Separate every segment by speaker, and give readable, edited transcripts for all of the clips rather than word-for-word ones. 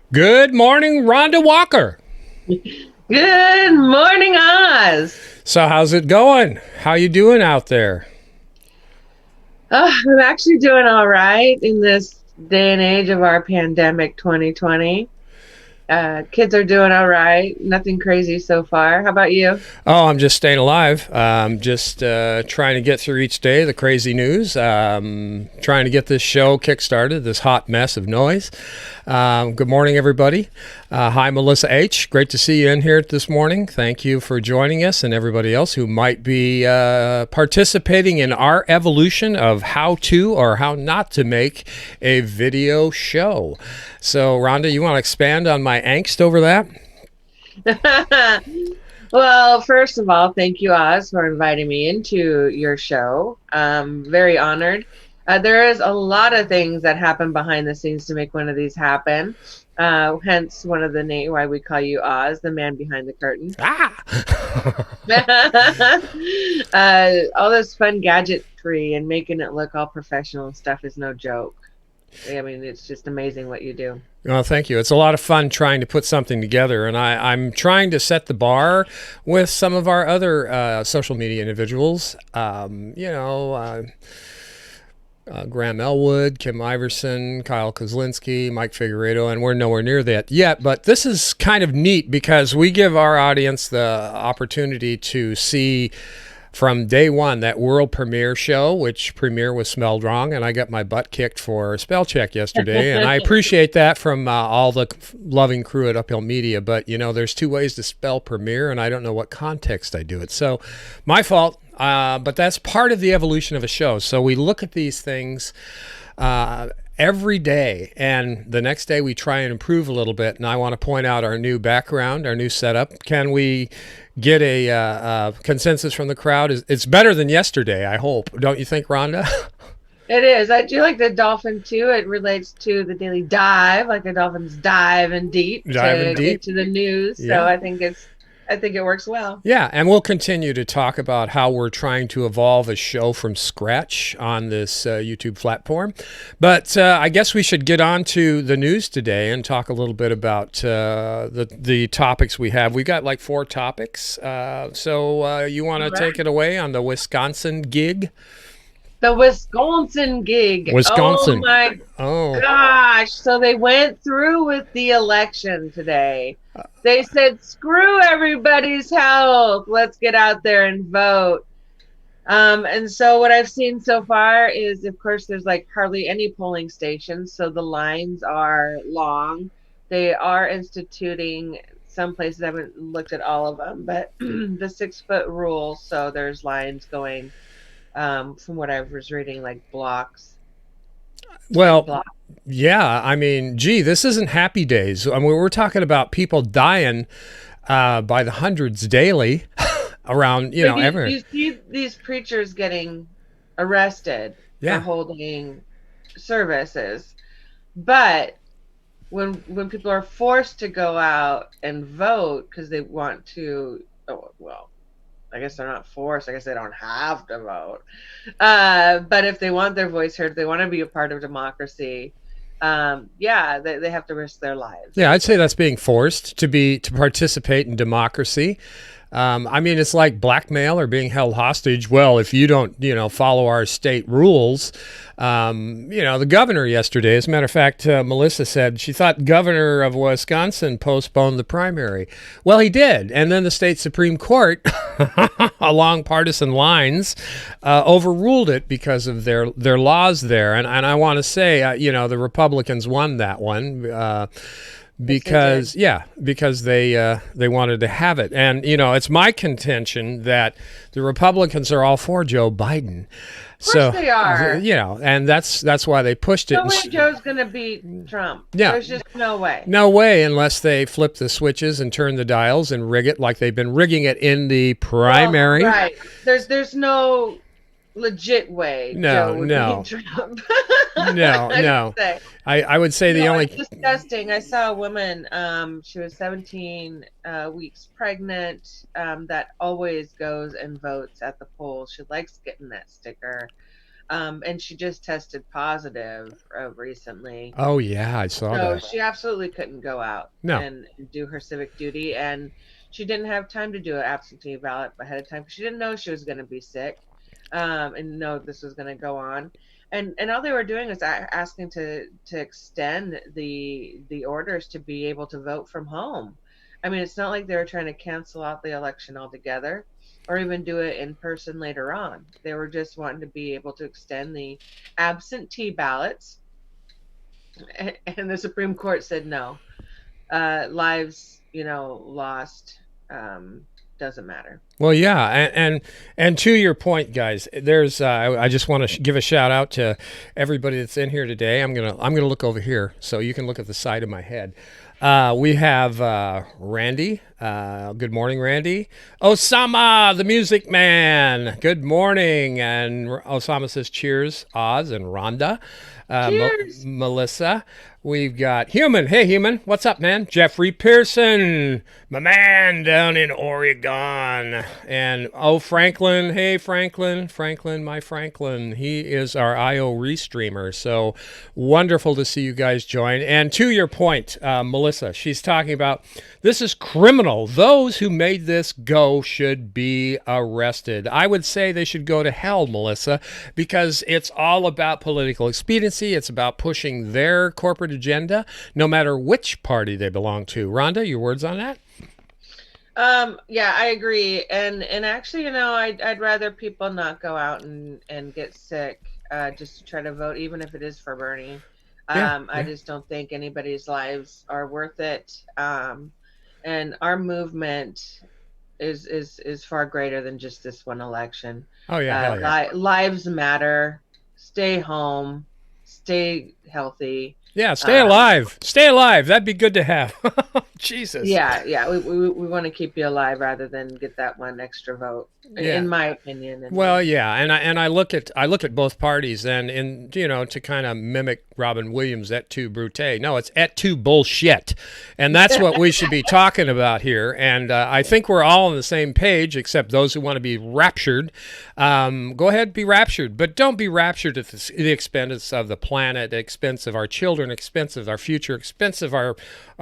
Speaker 1: Good morning, Rhonda Walker.
Speaker 2: Good morning, Oz.
Speaker 1: So how's it going? How you doing out there?
Speaker 2: I'm actually doing all right in this day and age of our pandemic 2020. Kids are doing all right. Nothing crazy so far. How about you?
Speaker 1: Oh, I'm just staying alive. Just trying to get through each day, the crazy news. Trying to get this show kickstarted, this hot mess of noise. Good morning, everybody. Hi, Melissa H. Great to see you in here this morning. Thank you for joining us, and everybody else who might be participating in our evolution of how to or how not to make a video show. So, Rhonda, you want to expand on my angst over that?
Speaker 2: Well, first of all, thank you, Oz, for inviting me into your show. Very honored. There is a lot of things that happen behind the scenes to make one of these happen. Hence, one of the name why we call you Oz, the man behind the curtain.
Speaker 1: Ah!
Speaker 2: All this fun gadgetry and making it look all professional and stuff is no joke. I mean, it's just amazing what you do.
Speaker 1: Well, thank you. It's a lot of fun trying to put something together, and I'm trying to set the bar with some of our other social media individuals. Graham Elwood, Kim Iverson, Kyle Kozlinski, Mike Figueredo, and we're nowhere near that yet. But this is kind of neat because we give our audience the opportunity to see from day one that world premiere show, which premiere was spelled wrong, and I got my butt kicked for spell check yesterday, and I appreciate that from all the loving crew at Uphill Media. But there's two ways to spell premiere, and I don't know what context I do it. So, my fault. But that's part of the evolution of a show. So we look at these things every day, and the next day we try and improve a little bit. And I want to point out our new background, our new setup. Can we get a consensus from the crowd? It's better than yesterday, I hope. Don't you think, Rhonda?
Speaker 2: It is. I do like the dolphin too. It relates to the daily dive, like the dolphins dive in deep to get to the news.
Speaker 1: Yeah.
Speaker 2: So I think it works well.
Speaker 1: Yeah, and we'll continue to talk about how we're trying to evolve a show from scratch on this YouTube platform. But I guess we should get on to the news today and talk a little bit about the topics we have. We've got like 4 topics. So you want to take it away on the Wisconsin gig?
Speaker 2: The Wisconsin gig.
Speaker 1: Wisconsin.
Speaker 2: Oh my gosh. So they went through with the election today. They said, screw everybody's health. Let's get out there and vote. And so what I've seen so far is, of course, there's like hardly any polling stations. So the lines are long. They are instituting, some places, I haven't looked at all of them, but the 6-foot rule. So there's lines going, from what I was reading, like blocks.
Speaker 1: Well, yeah, I mean, gee, this isn't happy days. I mean, we're talking about people dying by the hundreds daily around, everywhere.
Speaker 2: You see these preachers getting arrested for holding services, but when people are forced to go out and vote because they want to, I guess they're not forced. I guess they don't have to vote. But if they want their voice heard, if they want to be a part of democracy, they have to risk their lives.
Speaker 1: Yeah, I'd say that's being forced to participate in democracy. I mean, it's like blackmail or being held hostage. Well, if you don't, follow our state rules, the governor yesterday, as a matter of fact, Melissa said she thought governor of Wisconsin postponed the primary. Well, he did. And then the state Supreme Court, along partisan lines, overruled it because of their laws there. And I want to say, the Republicans won that one. Because they wanted to have it. And it's my contention that the Republicans are all for Joe Biden.
Speaker 2: Of course they are.
Speaker 1: And that's why they pushed it.
Speaker 2: No way Joe's going to beat Trump.
Speaker 1: Yeah.
Speaker 2: There's just no way.
Speaker 1: No way, unless they flip the switches and turn the dials and rig it like they've been rigging it in the primary.
Speaker 2: Right. There's no legit way
Speaker 1: No,
Speaker 2: Joe would beat
Speaker 1: no,
Speaker 2: Trump.
Speaker 1: no,
Speaker 2: I would
Speaker 1: no.
Speaker 2: say.
Speaker 1: I would say
Speaker 2: No,
Speaker 1: the only.
Speaker 2: it's disgusting. I saw a woman, she was 17 weeks pregnant, that always goes and votes at the polls. She likes getting that sticker. And she just tested positive recently.
Speaker 1: Oh yeah, I saw
Speaker 2: So
Speaker 1: that.
Speaker 2: she absolutely couldn't go out
Speaker 1: No.
Speaker 2: and do her civic duty. And she didn't have time to do an absentee ballot ahead of time because she didn't know she was going to be sick, and know this was going to go on. And all they were doing was asking to extend the orders to be able to vote from home. I mean, it's not like they were trying to cancel out the election altogether or even do it in person later on. They were just wanting to be able to extend the absentee ballots, and the Supreme Court said no. Lives, lost, doesn't matter.
Speaker 1: Well, yeah, and to your point, guys, there's I just want to give a shout out to everybody that's in here today. I'm gonna look over here so you can look at the side of my head. We have Randy. Good morning, Randy. Osama, the music man. Good morning. And Osama says cheers, Oz and Rhonda.
Speaker 2: Cheers.
Speaker 1: Melissa. We've got Human. Hey, Human. What's up, man? Jeffrey Pearson, my man down in Oregon. And Franklin. Hey, Franklin. Franklin, my Franklin. He is our IO restreamer. So wonderful to see you guys join. And to your point, Melissa, she's talking about this is criminal. Those who made this go should be arrested. I would say they should go to hell, Melissa, because it's all about political expediency. It's about pushing their corporate agenda, no matter which party they belong to. Rhonda, your words on that?
Speaker 2: Yeah, I agree. And actually, I'd rather people not go out and get sick, just to try to vote, even if it is for Bernie. I just don't think anybody's lives are worth it. And our movement is far greater than just this one election.
Speaker 1: Oh yeah, hell yeah.
Speaker 2: Lives matter. Stay home. Stay healthy.
Speaker 1: Yeah, stay alive. Stay alive. That'd be good to have. Jesus.
Speaker 2: Yeah. We want to keep you alive rather than get that one extra vote, in my opinion.
Speaker 1: Well, yeah, and I look at both parties, and to kind of mimic Robin Williams, et tu brute. No, it's et tu bullshit, and that's what we should be talking about here. And I think we're all on the same page, except those who want to be raptured. Go ahead, be raptured, but don't be raptured at the expense of the planet, the expense of our children, expense of our future, expense of our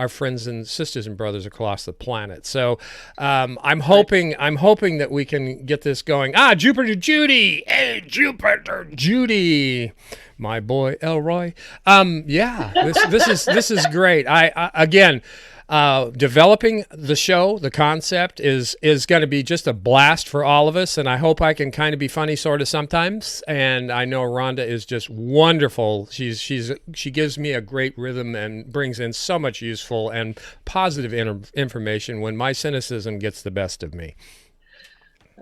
Speaker 1: friends and sisters and brothers across the planet. So I'm hoping that we can get this going. Jupiter Judy. Hey, Jupiter Judy. My boy Elroy. Yeah, this is great. I again, developing the show, the concept is going to be just a blast for all of us, and I hope I can kind of be funny sort of sometimes. And I know Rhonda is just wonderful. She gives me a great rhythm and brings in so much useful and positive information when my cynicism gets the best of me.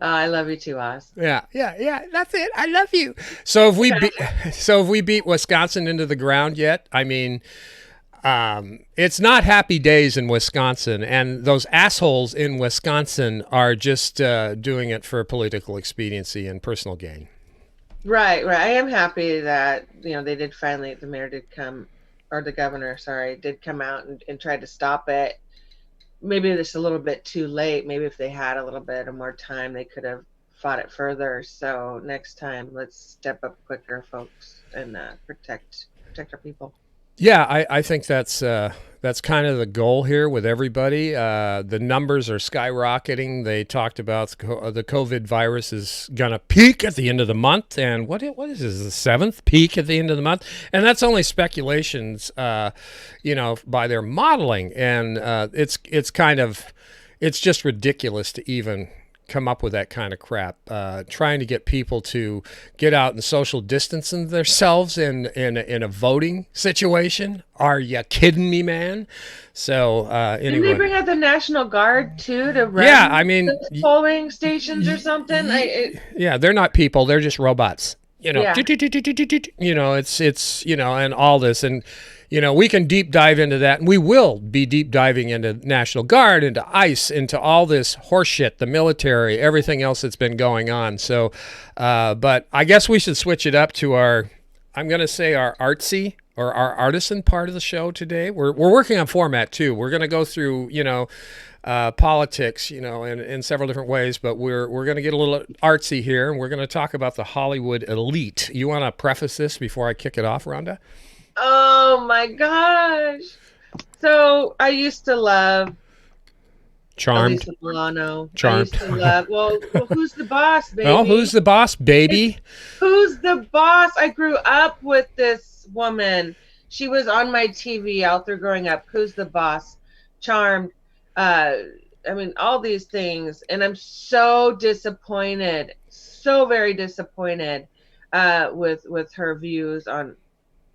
Speaker 2: I love you too, Oz.
Speaker 1: Yeah. That's it. I love you. So have we beat Wisconsin into the ground yet? I mean, it's not happy days in Wisconsin, and those assholes in Wisconsin are just doing it for political expediency and personal gain.
Speaker 2: Right. I am happy that they did finally. The mayor did come, or the governor, sorry, did come out and try to stop it. Maybe it's a little bit too late. Maybe if they had a little bit of more time, they could have fought it further. So next time, let's step up quicker, folks, and protect our people.
Speaker 1: Yeah, I think that's kind of the goal here with everybody. The numbers are skyrocketing. They talked about the COVID virus is gonna peak at the end of the month, and what is this, the 7th peak at the end of the month? And that's only speculations, by their modeling, and it's just ridiculous to even come up with that kind of crap. Trying to get people to get out and social distancing themselves in a voting situation. Are you kidding me, man? So anyway,
Speaker 2: didn't they bring out the National Guard too to run?
Speaker 1: Yeah, I mean,
Speaker 2: polling stations or something.
Speaker 1: Yeah, they're not people; they're just robots.
Speaker 2: Yeah.
Speaker 1: It's and all this, and we can deep dive into that, and we will be deep diving into National Guard, into ICE, into all this horseshit, the military, everything else that's been going on. So, but I guess we should switch it up to I'm going to say our artsy or our artisan part of the show today. We're working on format too. We're going to go through, politics, in several different ways, but we're going to get a little artsy here, and we're going to talk about the Hollywood elite. You want to preface this before I kick it off, Rhonda?
Speaker 2: Oh my gosh. So I used to love
Speaker 1: Charmed.
Speaker 2: Alyssa Milano.
Speaker 1: Charmed.
Speaker 2: I used to love, well, who's the boss, baby?
Speaker 1: Well, who's the boss, baby?
Speaker 2: Who's the boss? I grew up with this woman. She was on my TV all through growing up. Who's the boss? Charmed. All these things. And I'm so disappointed, so very disappointed with her views on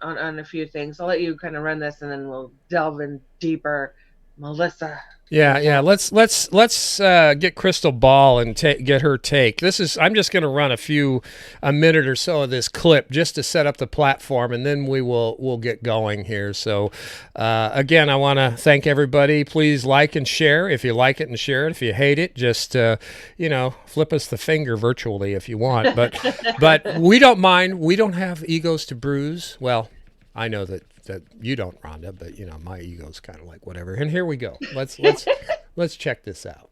Speaker 2: a few things. I'll let you kind of run this, and then we'll delve in deeper. Melissa.
Speaker 1: Yeah. Let's get Crystal Ball and get her take. I'm just going to run a minute or so of this clip just to set up the platform, and then we'll get going here. So, again, I want to thank everybody. Please like and share if you like it, and share it if you hate it. Just flip us the finger virtually if you want, but we don't mind. We don't have egos to bruise. Well, I know that you don't, Rhonda, but my ego's kind of like whatever. And here we go. Let's check this out.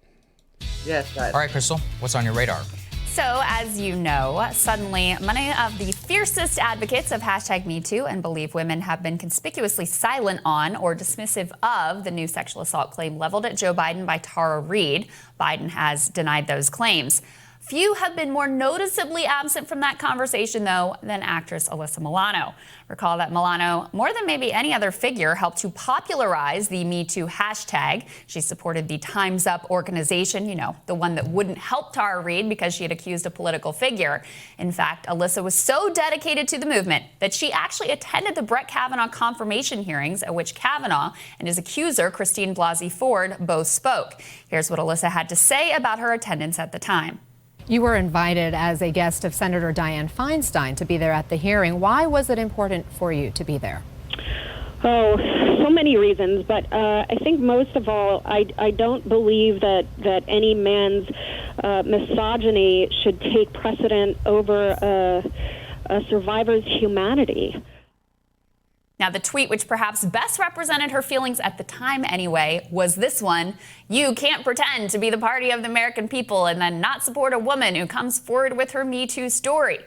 Speaker 2: Yes, guys.
Speaker 3: All right, Crystal, what's on your radar?
Speaker 4: So, as you know, suddenly many of the fiercest advocates of #MeToo and Believe Women have been conspicuously silent on or dismissive of the new sexual assault claim leveled at Joe Biden by Tara Reade. Biden has denied those claims. Few have been more noticeably absent from that conversation, though, than actress Alyssa Milano. Recall that Milano, more than maybe any other figure, helped to popularize the #MeToo hashtag. She supported the Time's Up organization, the one that wouldn't help Tara Reade because she had accused a political figure. In fact, Alyssa was so dedicated to the movement that she actually attended the Brett Kavanaugh confirmation hearings at which Kavanaugh and his accuser, Christine Blasey Ford, both spoke. Here's what Alyssa had to say about her attendance at the time.
Speaker 5: You were invited as a guest of Senator Dianne Feinstein to be there at the hearing. Why was it important for you to be there?
Speaker 6: Oh, so many reasons, but I think most of all, I don't believe that any man's misogyny should take precedent over a survivor's humanity.
Speaker 4: Now, the tweet, which perhaps best represented her feelings at the time anyway, was this one: "You can't pretend to be the party of the American people and then not support a woman who comes forward with her Me Too story."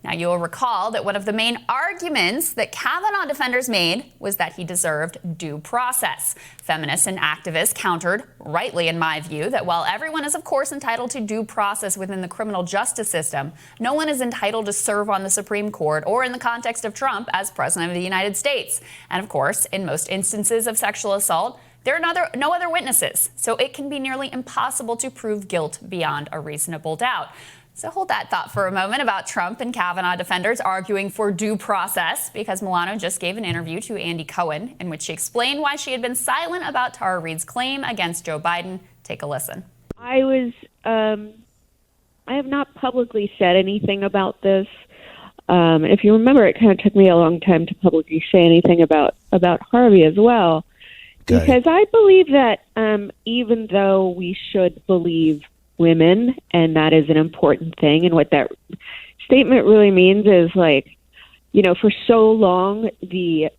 Speaker 4: Now, you'll recall that one of the main arguments that Kavanaugh defenders made was that he deserved due process. Feminists and activists countered, rightly in my view, that while everyone is of course entitled to due process within the criminal justice system, no one is entitled to serve on the Supreme Court or, in the context of Trump, as President of the United States. And of course, in most instances of sexual assault, there are no other witnesses, so it can be nearly impossible to prove guilt beyond a reasonable doubt. So hold that thought for a moment about Trump and Kavanaugh defenders arguing for due process, because Milano just gave an interview to Andy Cohen in which she explained why she had been silent about Tara Reade's claim against Joe Biden. Take a listen.
Speaker 6: I have not publicly said anything about this. If you remember, it kind of took me a long time to publicly say anything about Harvey as well. Okay. Because I believe that even though we should believe women, and that is an important thing, and what that statement really means is, for so long the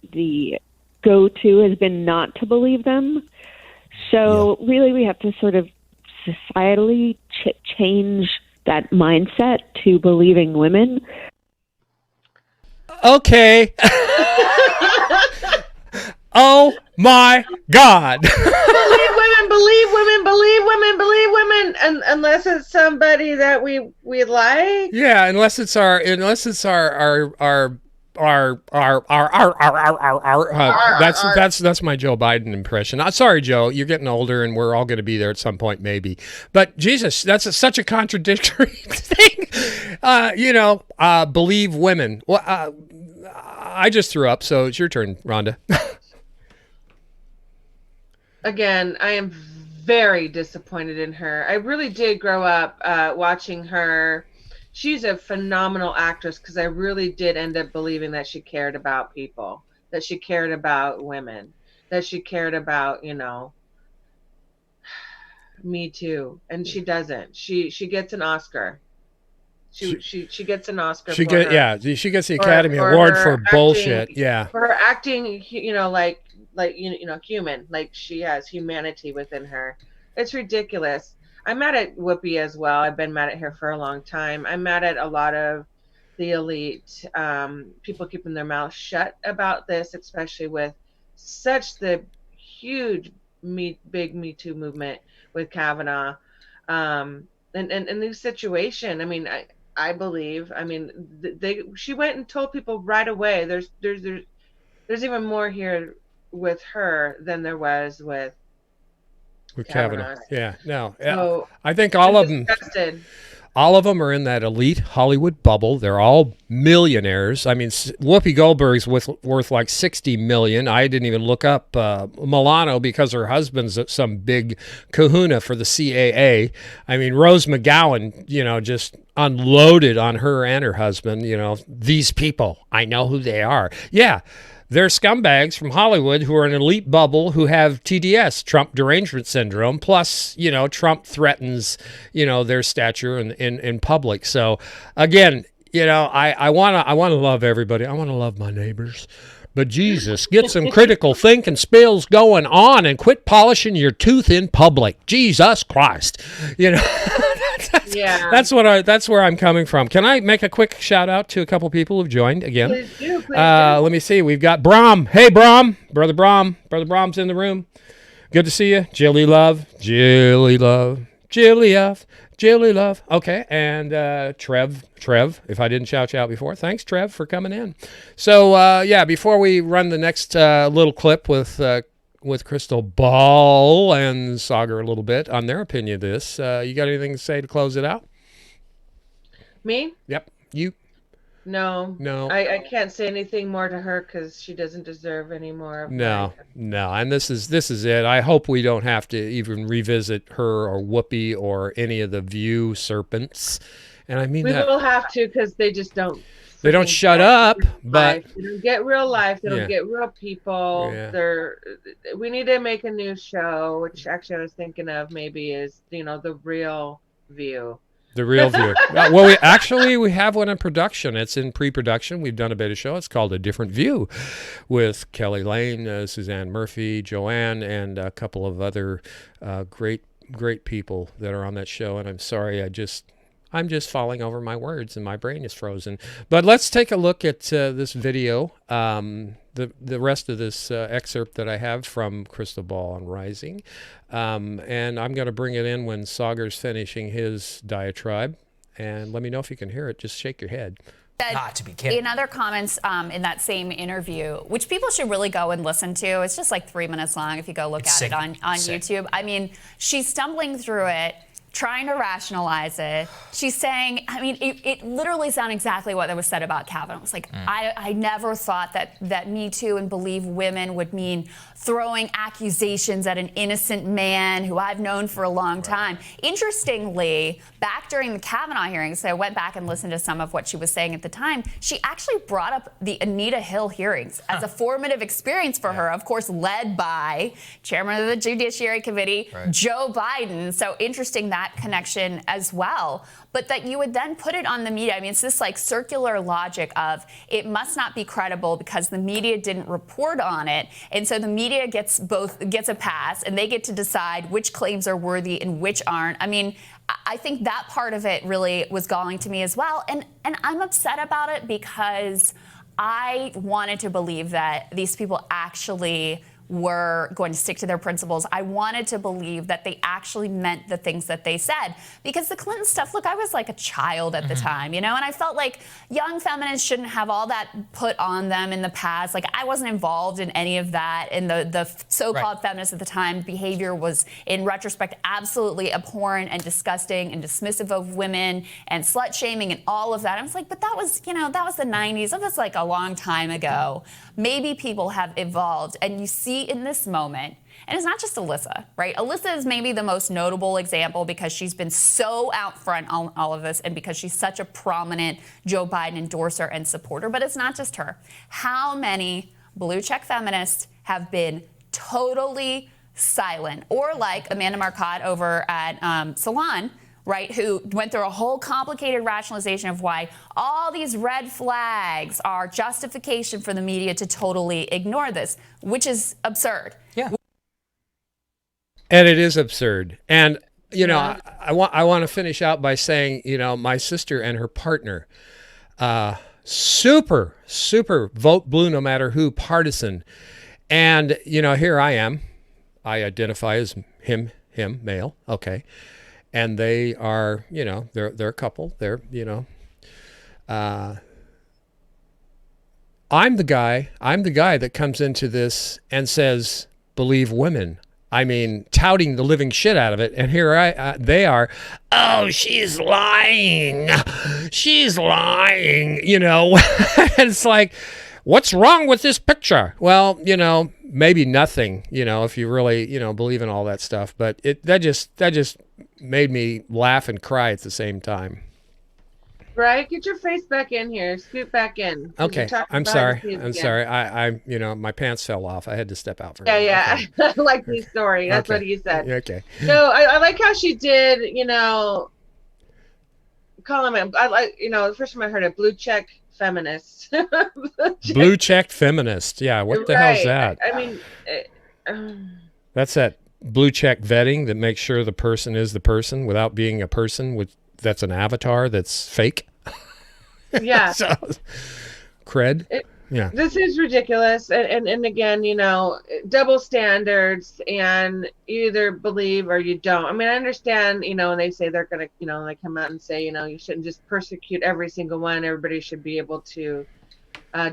Speaker 6: go-to has been not to believe them. So really we have to sort of societally change that mindset to believing women.
Speaker 1: Okay. Oh my God.
Speaker 2: Believe women, and unless it's somebody that we like.
Speaker 1: Yeah, unless it's our that's my Joe Biden impression. Sorry, Joe, you're getting older, and we're all going to be there at some point, maybe. But Jesus, that's such a contradictory thing. Believe women. Well, I just threw up, so it's your turn, Rhonda.
Speaker 2: Again, I am very disappointed in her. I really did grow up watching her. She's a phenomenal actress, because I really did end up believing that she cared about people. that she cared about women, that she cared about, Me Too, and she doesn't. She gets an Oscar. She gets an Oscar
Speaker 1: She
Speaker 2: for
Speaker 1: get
Speaker 2: her
Speaker 1: she gets the
Speaker 2: for,
Speaker 1: Academy
Speaker 2: for
Speaker 1: Award
Speaker 2: her
Speaker 1: for bullshit.
Speaker 2: acting,
Speaker 1: Yeah.
Speaker 2: for her acting, like human, like she has humanity within her. It's ridiculous. I'm mad at Whoopi as well. I've been mad at her for a long time. I'm mad at a lot of the elite, people keeping their mouths shut about this, especially with such the huge big Me Too movement with Kavanaugh, and the situation. I mean, I believe. I mean, she went and told people right away. There's even more here with her than there was with
Speaker 1: Kavanaugh.
Speaker 2: Kavanaugh.
Speaker 1: Yeah. No.
Speaker 2: So
Speaker 1: I think
Speaker 2: I'm
Speaker 1: all of them.
Speaker 2: disgusted.
Speaker 1: All of them are in that elite Hollywood bubble. They're all millionaires. I mean, Whoopi Goldberg's worth like 60 million. I didn't even look up Milano because her husband's some big kahuna for the CAA. I mean, Rose McGowan, just unloaded on her and her husband. These people, I know who they are. Yeah. They're scumbags from Hollywood who are an elite bubble who have TDS, Trump derangement syndrome. Plus, Trump threatens, their stature in public. So, again, I want to love everybody. I want to love my neighbors. But Jesus, get some critical thinking skills going on and quit polishing your tooth in public. Jesus Christ,
Speaker 2: Yeah.
Speaker 1: That's where I'm coming from. Can I make a quick shout out to a couple people who've joined again?
Speaker 2: Please do.
Speaker 1: Let me see. We've got Brom. Hey, Brom. Brother Brom. Brother Brom's in the room. Good to see you. Jilly Love. Okay. And Trev, if I didn't shout you out before. Thanks, Trev, for coming in. So, before we run the next little clip with Crystal Ball and Sagar a little bit on their opinion of this, you got anything to say to close it out?
Speaker 2: Me?
Speaker 1: Yep. You?
Speaker 2: No. I can't say anything more to her because she doesn't deserve any more of
Speaker 1: No. And this is it. I hope we don't have to even revisit her or Whoopi or any of the View serpents. And I mean
Speaker 2: we
Speaker 1: that
Speaker 2: will have to, because they just don't.
Speaker 1: they don't shut up, but
Speaker 2: They don't get real life. They
Speaker 1: Yeah.
Speaker 2: don't get real people.
Speaker 1: Yeah.
Speaker 2: We need to make a new show, which actually I was thinking of maybe is the Real View.
Speaker 1: The Real View. Well, we have one in production. It's in pre-production. We've done a beta show. It's called A Different View with Kelly Lane, Suzanne Murphy, Joanne, and a couple of other great people that are on that show. And I'm sorry, I'm just falling over my words and my brain is frozen. But let's take a look at this video, the rest of this excerpt that I have from Crystal Ball on Rising. And I'm going to bring it in when Sagar's finishing his diatribe. And let me know if you can hear it. Just shake your head.
Speaker 4: Not to be kidding. In other comments in that same interview, which people should really go and listen to, it's just like 3 minutes long if you go look at it on YouTube. I mean, she's stumbling through it, trying to rationalize it. She's saying, I mean, it literally sounded exactly what was said about Kavanaugh. It was like, I never thought that Me Too and Believe Women would mean throwing accusations at an innocent man who I've known for a long time. Interestingly, back during the Kavanaugh hearings, so I went back and listened to some of what she was saying at the time, she actually brought up the Anita Hill hearings as a formative experience for her, of course, led by Chairman of the Judiciary Committee, Joe Biden. So interesting that connection as well. But that you would then put it on the media. I mean, it's this like circular logic of it must not be credible because the media didn't report on it. And so the media gets a pass and they get to decide which claims are worthy and which aren't. I mean, I think that part of it really was galling to me as well. And I'm upset about it because I wanted to believe that these people actually were going to stick to their principles. I wanted to believe that they actually meant the things that they said. Because the Clinton stuff, look, I was like a child at the time, and I felt like young feminists shouldn't have all that put on them in the past. Like, I wasn't involved in any of that. And the so-called feminists at the time, behavior was, in retrospect, absolutely abhorrent and disgusting and dismissive of women and slut-shaming and all of that. I was like, but that was, that was the 90s. That was like a long time ago. Maybe people have evolved. And you see in this moment, and it's not just Alyssa, right? Alyssa is maybe the most notable example because she's been so out front on all of this and because she's such a prominent Joe Biden endorser and supporter, but it's not just her. How many blue check feminists have been totally silent. Or like Amanda Marcotte over at Salon, right, who went through a whole complicated rationalization of why all these red flags are justification for the media to totally ignore this, which is absurd.
Speaker 1: Yeah. And it is absurd. And, you know, I want to finish out by saying, you know, my sister and her partner, super vote blue no matter who, partisan. And, you know, here I am. I identify as him, male. Okay. And they are, you know, they're a couple. They're, you know, I'm the guy that comes into this and says, believe women. I mean, touting the living shit out of it. And here they are. Oh, she's lying. She's lying. You know, it's like, what's wrong with this picture? Well, you know, maybe nothing, you know, if you really, you know, believe in all that stuff. But that just made me laugh and cry at the same time.
Speaker 2: Right, get your face back in here. Scoot back in.
Speaker 1: Okay, I'm sorry. I you know, my pants fell off. I had to step out for a minute.
Speaker 2: Yeah.
Speaker 1: Okay.
Speaker 2: I like the story. That's
Speaker 1: Okay.
Speaker 2: what he said.
Speaker 1: Okay.
Speaker 2: No, I like how she did, you know, call him, I like, you know, the first time I heard it, blue check feminist.
Speaker 1: Blue check feminist. Yeah, what the hell's that?
Speaker 2: I mean,
Speaker 1: that's that blue check vetting that makes sure the person is the person without being a person that's an avatar that's fake.
Speaker 2: Yeah.
Speaker 1: So, cred. Yeah.
Speaker 2: This is ridiculous. And again, you know, double standards, and you either believe or you don't. I mean, I understand, you know, when they say they're going to, you know, they come out and say, you know, you shouldn't just persecute every single one. Everybody should be able to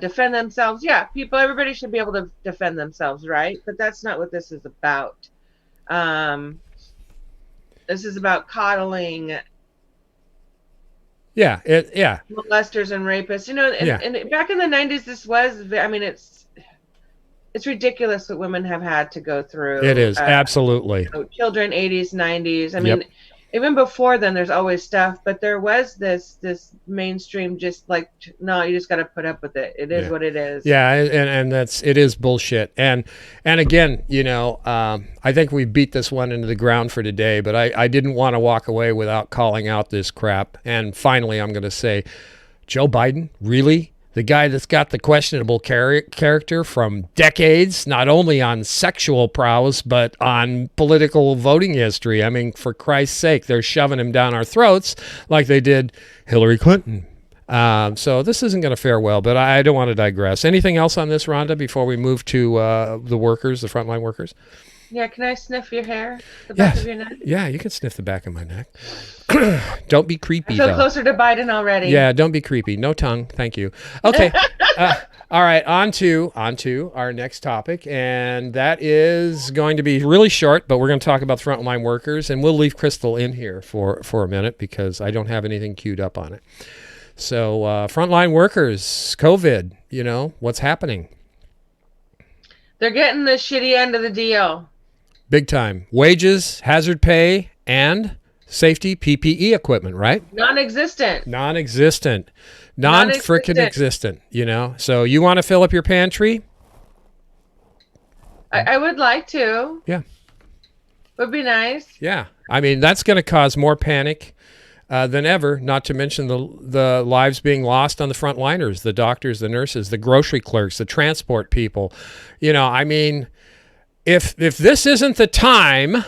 Speaker 2: defend themselves. Yeah, everybody should be able to defend themselves, right? But that's not what this is about. This is about coddling.
Speaker 1: Yeah,
Speaker 2: molesters and rapists, you know, and back in the 90s, this was, I mean, it's ridiculous what women have had to go through.
Speaker 1: It is, absolutely.
Speaker 2: You know, children, 80s, 90s. I mean, even before then, there's always stuff, but there was this mainstream, just like, no, you just got to put up with it. It is what it is.
Speaker 1: Yeah, and it is bullshit. And again, you know, I think we beat this one into the ground for today, but I didn't want to walk away without calling out this crap. And finally, I'm going to say, Joe Biden, really? The guy that's got the questionable character from decades, not only on sexual prowess, but on political voting history. I mean, for Christ's sake, they're shoving him down our throats like they did Hillary Clinton. So this isn't going to fare well, but I don't want to digress. Anything else on this, Rhonda, before we move to the workers, the frontline workers?
Speaker 2: Yeah, can I sniff your hair? The back of your neck?
Speaker 1: Yeah, you can sniff the back of my neck. Don't be creepy,
Speaker 2: I feel
Speaker 1: though.
Speaker 2: closer to Biden already.
Speaker 1: Yeah, don't be creepy. No tongue. Thank you. Okay. All right, on to our next topic, and that is going to be really short, but we're going to talk about frontline workers, and we'll leave Crystal in here for a minute because I don't have anything queued up on it. So frontline workers, COVID, you know, what's happening?
Speaker 2: They're getting the shitty end of the deal.
Speaker 1: Big time. Wages, hazard pay, and safety PPE equipment, right?
Speaker 2: Non-existent.
Speaker 1: Non-frickin' existent, you know? So you want to fill up your pantry?
Speaker 2: I would like to.
Speaker 1: Yeah.
Speaker 2: Would be nice.
Speaker 1: Yeah. I mean, that's going to cause more panic than ever, not to mention the lives being lost on the frontliners, the doctors, the nurses, the grocery clerks, the transport people. You know, I mean, if this isn't the time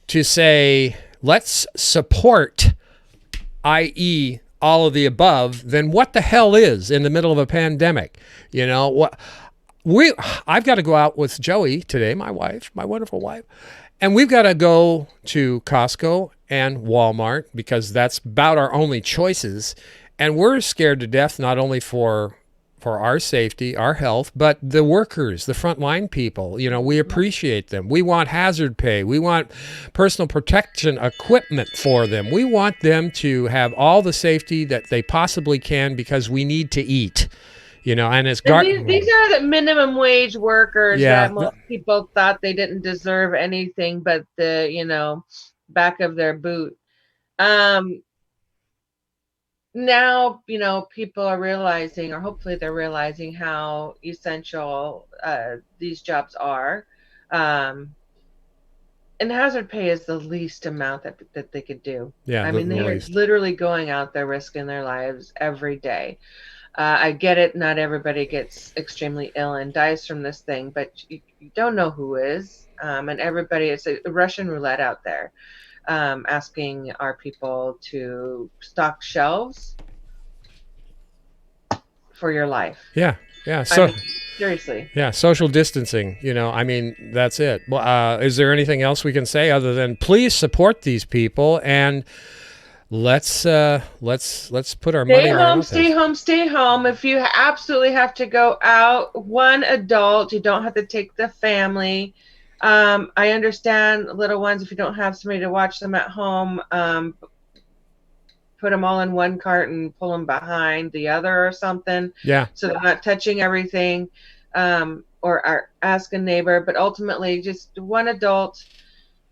Speaker 1: to say, let's support, i.e., all of the above, then what the hell is in the middle of a pandemic? You know, what I've got to go out with Joey today, my wife, my wonderful wife, and we've got to go to Costco and Walmart because that's about our only choices. And we're scared to death, not only for our safety, our health, but the workers, the frontline people. You know, we appreciate them. We want hazard pay. We want personal protection equipment for them. We want them to have all the safety that they possibly can because we need to eat. You know, and it's
Speaker 2: these are the minimum wage workers that most people thought they didn't deserve anything but the, you know, back of their boot. now, people are realizing, or hopefully they're realizing, how essential these jobs are. Um, and hazard pay is the least amount that they could do.
Speaker 1: Yeah,
Speaker 2: I
Speaker 1: the
Speaker 2: mean, they are
Speaker 1: least.
Speaker 2: literally going out there risking their lives every day. I get it. Not everybody gets extremely ill and dies from this thing, but you don't know who is. And everybody, it's a Russian roulette out there, asking our people to stock shelves for your life.
Speaker 1: Yeah, yeah.
Speaker 2: I
Speaker 1: So
Speaker 2: mean, seriously.
Speaker 1: yeah, social distancing. I mean, that's it. Well, is there anything else we can say other than please support these people and let's put our money
Speaker 2: Stay
Speaker 1: where our
Speaker 2: home,
Speaker 1: mouth
Speaker 2: stay
Speaker 1: is.
Speaker 2: home, stay home. If you absolutely have to go out, one adult, you don't have to take the family. I understand little ones, if you don't have somebody to watch them at home, put them all in one cart and pull them behind the other or something,
Speaker 1: Yeah,
Speaker 2: so they're not touching everything, or ask a neighbor. But ultimately, just one adult,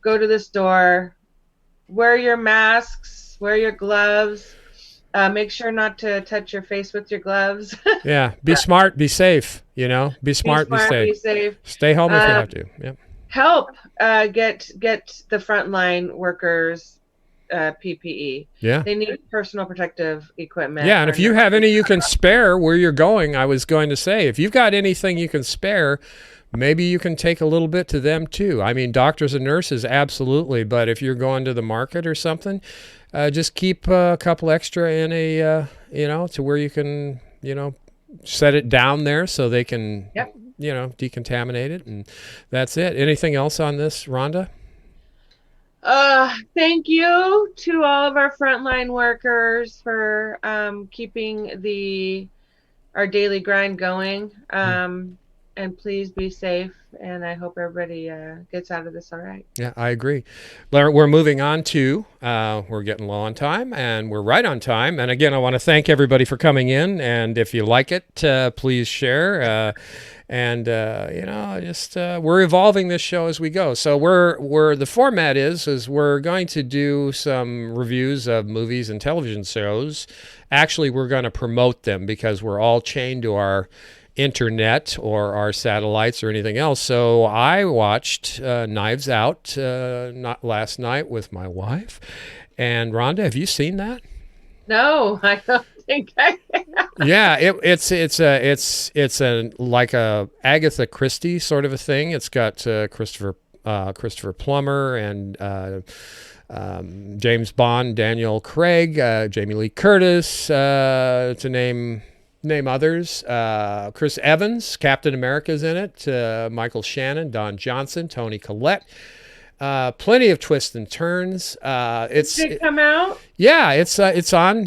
Speaker 2: go to the store, wear your masks, wear your gloves. Make sure not to touch your face with your gloves.
Speaker 1: yeah. Be smart, be safe. Be
Speaker 2: Be
Speaker 1: smart, be
Speaker 2: smart,
Speaker 1: safe.
Speaker 2: be safe.
Speaker 1: Stay home if you
Speaker 2: Um,
Speaker 1: have to. Yeah.
Speaker 2: Help get the frontline workers PPE.
Speaker 1: Yeah.
Speaker 2: They need personal protective equipment.
Speaker 1: Yeah, and if you have any you can spare where you're going, I was going to say, if you've got anything you can spare, maybe you can take a little bit to them too. I mean, doctors and nurses, absolutely, but if you're going to the market or something, just keep a couple extra in to where you can, set it down there so they can,
Speaker 2: Yep.
Speaker 1: decontaminate it, and that's it. Anything else on this, Rhonda?
Speaker 2: Thank you to all of our frontline workers for keeping our daily grind going. And please be safe. And I hope everybody gets out of this all right.
Speaker 1: Yeah, I agree. We're moving on to, we're getting low on time, and we're right on time. And again, I want to thank everybody for coming in. And if you like it, please share. We're evolving this show as we go. So the format is we're going to do some reviews of movies and television shows. Actually, we're going to promote them because we're all chained to our internet or our satellites or anything else. So I watched Knives Out not last night with my wife. And Rhonda, have you seen that?
Speaker 2: No, I don't think I have.
Speaker 1: Yeah, it's a like a Agatha Christie sort of a thing. It's got Christopher Plummer and James Bond, Daniel Craig, Jamie Lee Curtis, to name others. Chris Evans, Captain America's in it. Michael Shannon, Don Johnson, Toni Collette. Plenty of twists and turns.
Speaker 2: Did it come out?
Speaker 1: Yeah, it's on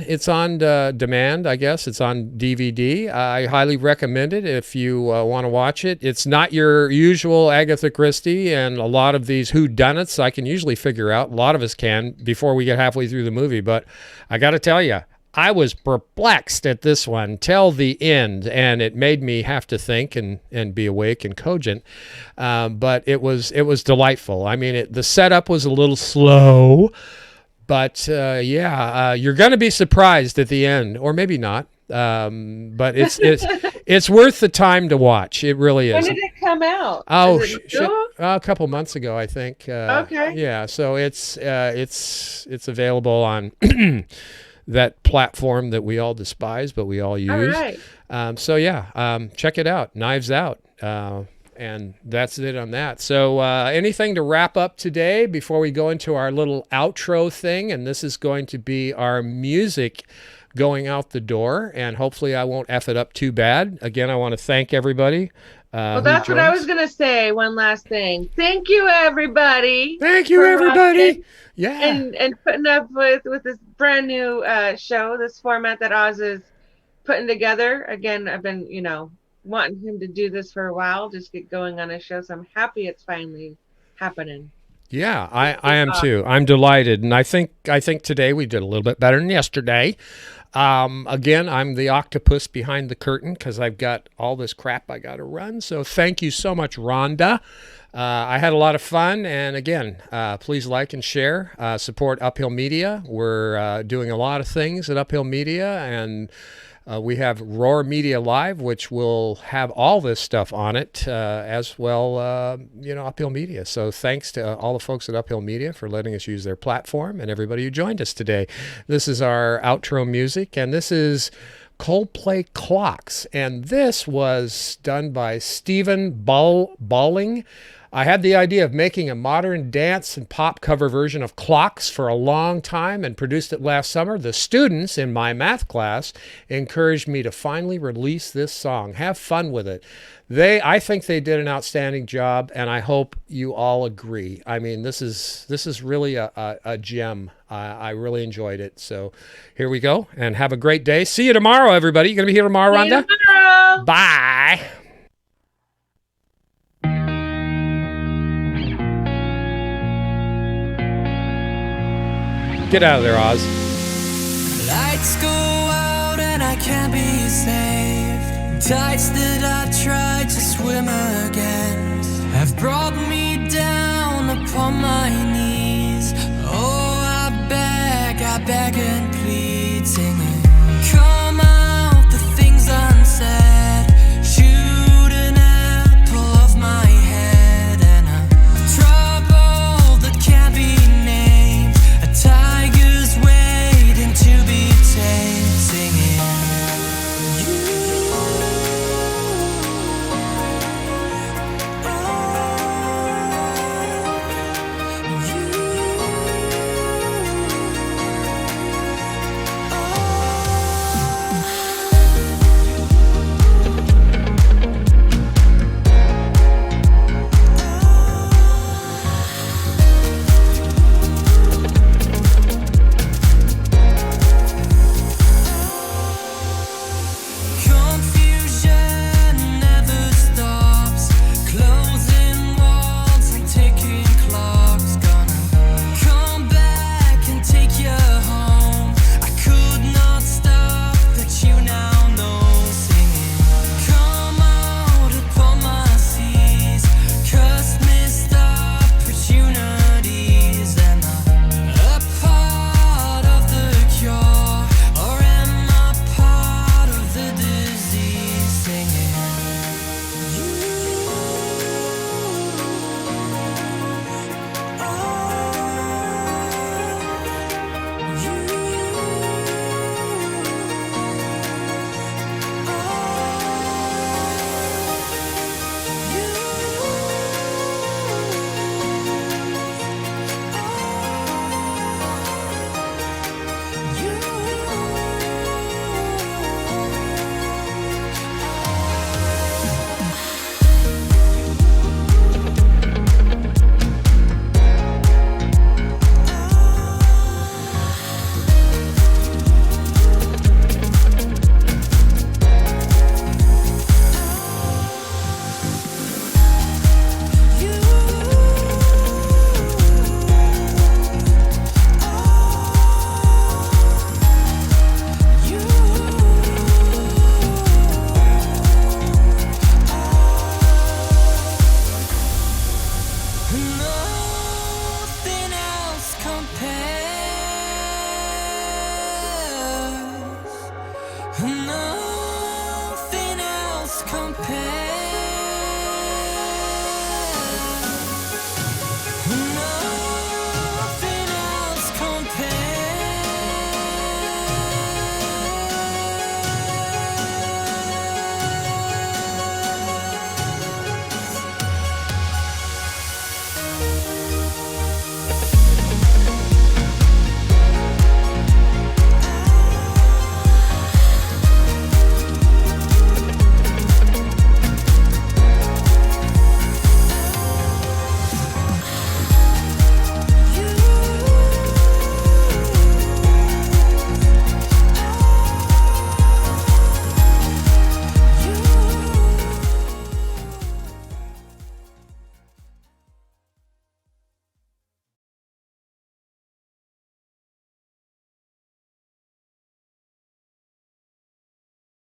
Speaker 1: demand, I guess. It's on DVD. I highly recommend it if you want to watch it. It's not your usual Agatha Christie, and a lot of these whodunits I can usually figure out. A lot of us can before we get halfway through the movie, but I got to tell you, I was perplexed at this one till the end, and it made me have to think and be awake and cogent. But it was delightful. I mean, the setup was a little slow, but you're going to be surprised at the end, or maybe not. But it's worth the time to watch. It really is.
Speaker 2: When did it come out?
Speaker 1: Oh,
Speaker 2: Is it new?
Speaker 1: a couple months ago, I think.
Speaker 2: Okay.
Speaker 1: Yeah, so it's available on that platform that we all despise, but we all use.
Speaker 2: All right.
Speaker 1: Check it out. Knives Out. And that's it on that. So anything to wrap up today before we go into our little outro thing? And this is going to be our music going out the door. And hopefully I won't F it up too bad. Again, I want to thank everybody.
Speaker 2: Well, that's what I was going to say. One last thing. Thank you, everybody.
Speaker 1: Thank you, everybody. Yeah.
Speaker 2: And putting up with this brand new show, this format that Oz is putting together. Again, I've been, wanting him to do this for a while, just get going on a show. So I'm happy it's finally happening.
Speaker 1: Yeah, I am too. I'm delighted. And I think today we did a little bit better than yesterday. Again, I'm the octopus behind the curtain because I've got all this crap I got to run. So thank you so much, Rhonda. I had a lot of fun. And again, please like and share. Support Uphill Media. We're doing a lot of things at Uphill Media. And we have Roar Media Live, which will have all this stuff on it, as well, Uphill Media. So thanks to all the folks at Uphill Media for letting us use their platform and everybody who joined us today. This is our outro music, and this is Coldplay Clocks. And this was done by Stephen Balling. I had the idea of making a modern dance and pop cover version of Clocks for a long time and produced it last summer. The students in my math class encouraged me to finally release this song. Have fun with it. I think they did an outstanding job, and I hope you all agree. I mean, this is really a gem. I really enjoyed it. So here we go, and have a great day. See you tomorrow, everybody. You going to be here tomorrow,
Speaker 2: See you
Speaker 1: Rhonda?
Speaker 2: tomorrow.
Speaker 1: Bye. Get out of there, Oz.
Speaker 3: Lights go out and I can't be saved. Tides that I tried to swim against have brought me down upon my knees. Oh, I beg